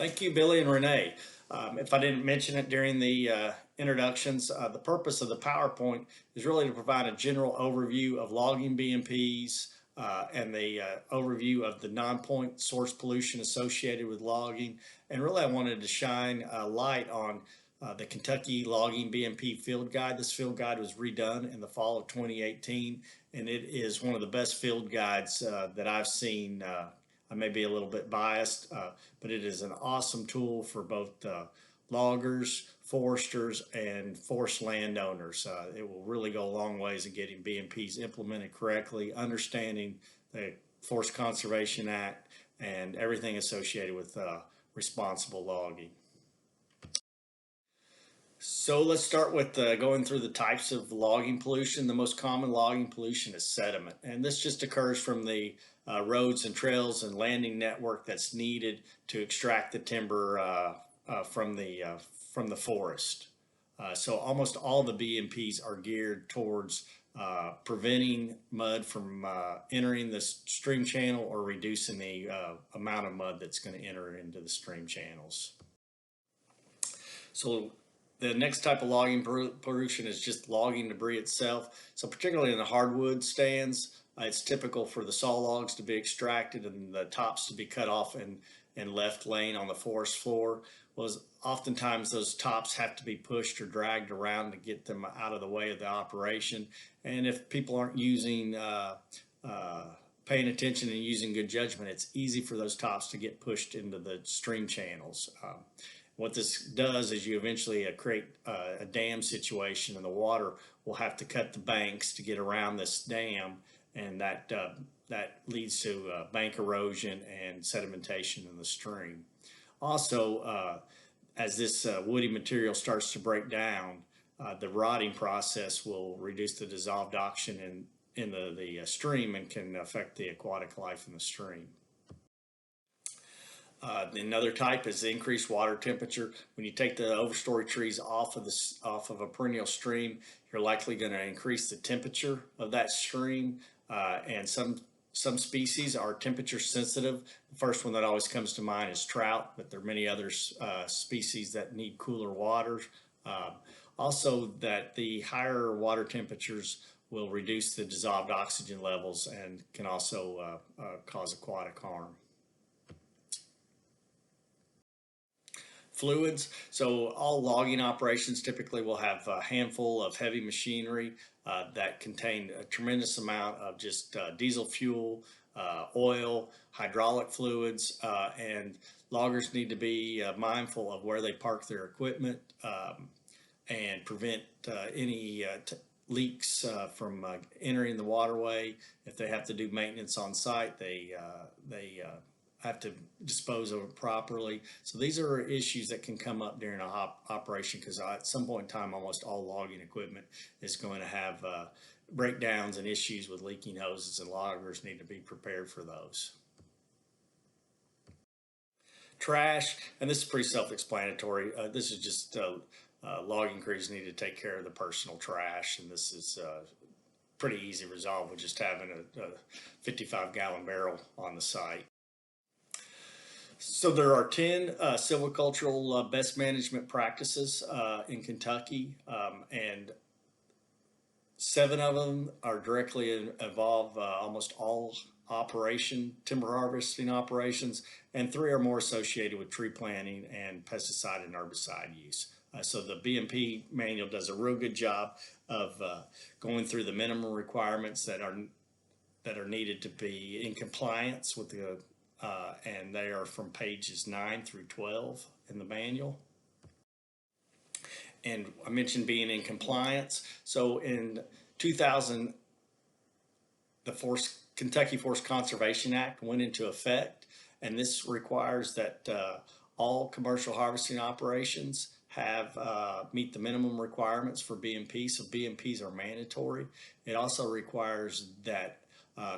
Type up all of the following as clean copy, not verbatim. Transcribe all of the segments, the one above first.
Thank you, Billy and Renee. If I didn't mention it during the introductions, the purpose of the PowerPoint is really to provide a general overview of logging BMPs and the overview of the non-point source pollution associated with logging. And really, I wanted to shine a light on the Kentucky Logging BMP Field Guide. This field guide was redone in the fall of 2018, and it is one of the best field guides that I've seen. I may be a little bit biased, but it is an awesome tool for both loggers, foresters, and forest landowners. It will really go a long ways in getting BMPs implemented correctly, understanding the Forest Conservation Act and everything associated with responsible logging. So let's start with going through the types of logging pollution. The most common logging pollution is sediment, and this just occurs from the roads and trails and landing network that's needed to extract the timber from the forest. So almost all the BMPs are geared towards preventing mud from entering the stream channel or reducing the amount of mud that's going to enter into the stream channels. So the next type of logging pollution is just logging debris itself. So particularly in the hardwood stands, it's typical for the saw logs to be extracted and the tops to be cut off and left laying on the forest floor. Well, oftentimes those tops have to be pushed or dragged around to get them out of the way of the operation. And if people aren't paying attention and using good judgment, it's easy for those tops to get pushed into the stream channels. What this does is you eventually create a dam situation, and the water will have to cut the banks to get around this dam, and that leads to bank erosion and sedimentation in the stream. Also, as this woody material starts to break down, the rotting process will reduce the dissolved oxygen in the stream and can affect the aquatic life in the stream. Another type is the increased water temperature. When you take the overstory trees off of a perennial stream, you're likely going to increase the temperature of that stream. And some species are temperature sensitive. The first one that always comes to mind is trout, but there are many other species that need cooler waters. Also, that the higher water temperatures will reduce the dissolved oxygen levels and can also cause aquatic harm. Fluids. So all logging operations typically will have a handful of heavy machinery that contain a tremendous amount of just diesel fuel, oil, hydraulic fluids, and loggers need to be mindful of where they park their equipment and prevent any leaks from entering the waterway. If they have to do maintenance on site, they have to dispose of it properly. So these are issues that can come up during an operation, because at some point in time, almost all logging equipment is going to have breakdowns and issues with leaking hoses, and loggers need to be prepared for those. Trash, and this is pretty self-explanatory. This is just logging crews need to take care of the personal trash, and this is pretty easy resolve with just having a 55-gallon barrel on the site. So there are 10 silvicultural best management practices in Kentucky, and 7 of them are directly involve almost all timber harvesting operations, and 3 are more associated with tree planting and pesticide and herbicide use. So the BMP manual does a real good job of going through the minimum requirements that are needed to be in compliance with the and they are from pages 9 through 12 in the manual. And I mentioned being in compliance. So in 2000, the Kentucky Forest Conservation Act went into effect, and this requires that all commercial harvesting operations meet the minimum requirements for BMP. So BMPs are mandatory. It also requires that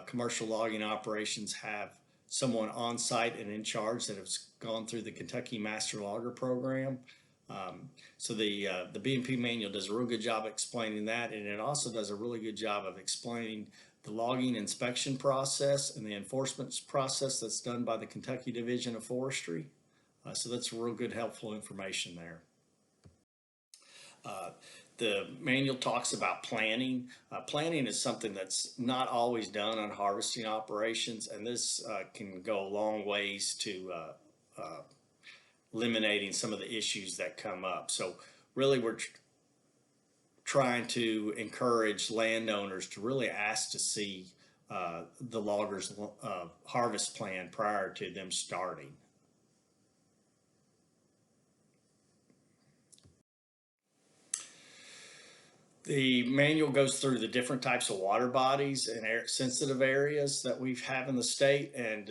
commercial logging operations have someone on site and in charge that has gone through the Kentucky Master Logger Program. So the BMP manual does a real good job explaining that, and it also does a really good job of explaining the logging inspection process and the enforcement process that's done by the Kentucky Division of Forestry. So that's real good, helpful information there. The manual talks about planning. Planning is something that's not always done on harvesting operations, and this can go a long ways to eliminating some of the issues that come up. So really we're trying to encourage landowners to really ask to see the loggers' harvest plan prior to them starting. The manual goes through the different types of water bodies and sensitive areas that we have in the state, and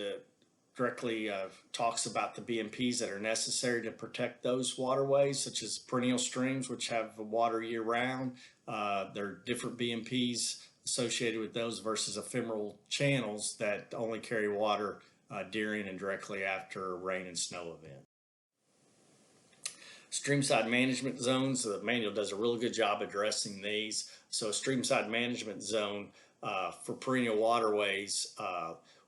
directly talks about the BMPs that are necessary to protect those waterways, such as perennial streams, which have water year round. There are different BMPs associated with those versus ephemeral channels that only carry water during and directly after a rain and snow event. Streamside management zones, the manual does a really good job addressing these. So a streamside management zone for perennial waterways,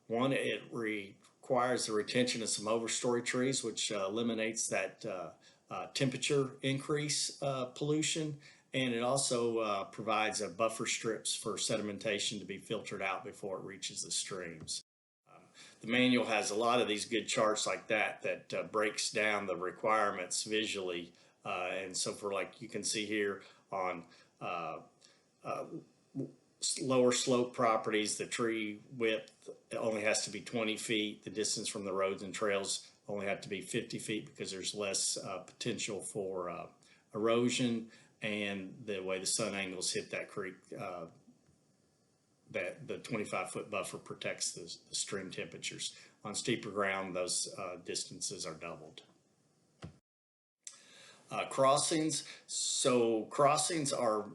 one, it requires the retention of some overstory trees, which eliminates that temperature increase pollution, and it also provides a buffer strips for sedimentation to be filtered out before it reaches the streams. The manual has a lot of these good charts like that breaks down the requirements visually, and so for, like, you can see here on lower slope properties, the tree width only has to be 20 feet. The distance from the roads and trails only have to be 50 feet because there's less potential for erosion, and the way the sun angles hit that creek, that the 25-foot buffer protects the stream temperatures. On steeper ground, those distances are doubled. Crossings. So crossings are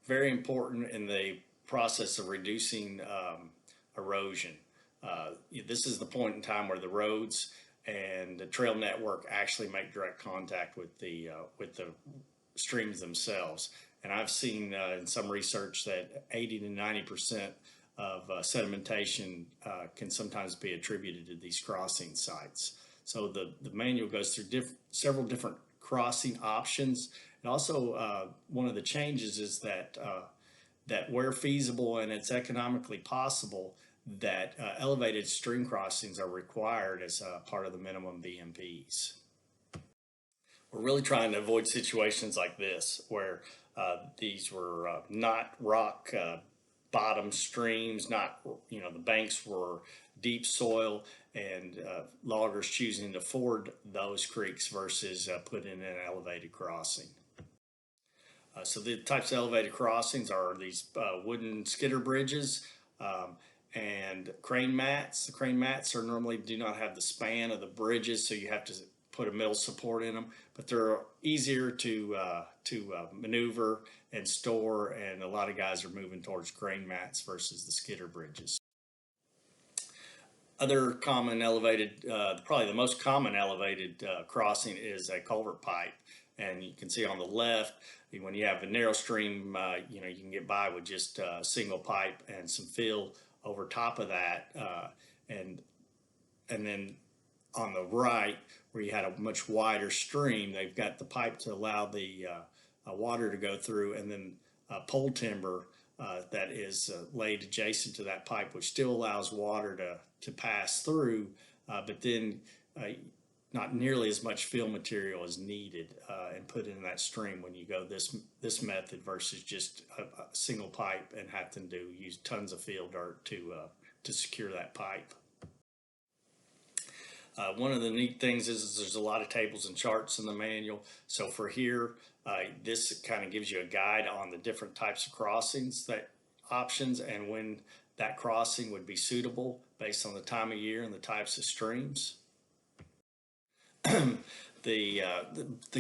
very important in the process of reducing erosion. This is the point in time where the roads and the trail network actually make direct contact with the streams themselves. And I've seen in some research that 80 to 90% of sedimentation can sometimes be attributed to these crossing sites. So the manual goes through several different crossing options. And also one of the changes is that that where feasible and it's economically possible, that elevated stream crossings are required as part of the minimum BMPs. We're really trying to avoid situations like this where these were not rock bottom streams, not, the banks were deep soil, and loggers choosing to ford those creeks versus put in an elevated crossing. So the types of elevated crossings are these wooden skidder bridges and crane mats. The crane mats normally do not have the span of the bridges, so you have to put a middle support in them, but they're easier to maneuver and store, and a lot of guys are moving towards crane mats versus the skidder bridges. Other common elevated, probably the most common elevated crossing is a culvert pipe, and you can see on the left, when you have a narrow stream, you can get by with just a single pipe and some fill over top of that, and then on the right, where you had a much wider stream, they've got the pipe to allow the water to go through, and then pole timber that is laid adjacent to that pipe, which still allows water to pass through, but then not nearly as much fill material is needed and put in that stream when you go this method versus just a single pipe and having to use tons of fill dirt to secure that pipe. One of the neat things is there's a lot of tables and charts in the manual. So for here, this kind of gives you a guide on the different types of crossings, that options, and when that crossing would be suitable based on the time of year and the types of streams. The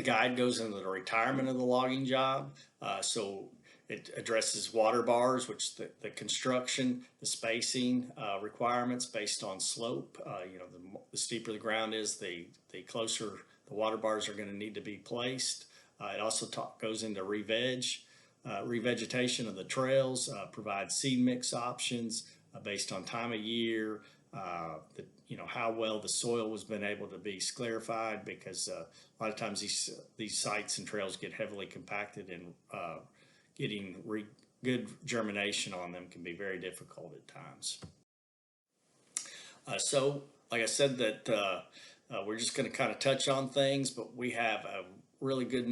guide goes into the retirement of the logging job. So it addresses water bars, which the construction, the spacing requirements based on slope. The steeper the ground is, the closer the water bars are going to need to be placed. It also goes into revegetation of the trails, provides seed mix options based on time of year, how well the soil was been able to be sclerified, because a lot of times these sites and trails get heavily compacted, and getting good germination on them can be very difficult at times. So, like I said, that we're just going to kind of touch on things, but we have a really good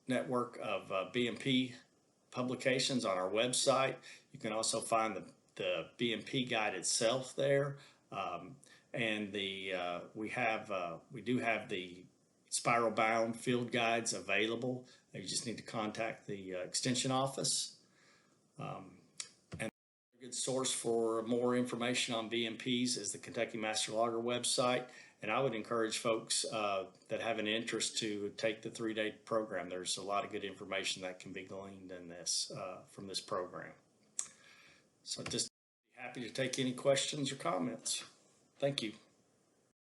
network of BMP publications on our website. You can also find the BMP guide itself there, and we do have the spiral bound field guides available. You just need to contact the extension office. And a good source for more information on BMPs is the Kentucky Master Logger website. And I would encourage folks that have an interest to take the 3-day program. There's a lot of good information that can be gleaned in this from this program. So just be happy to take any questions or comments. Thank you.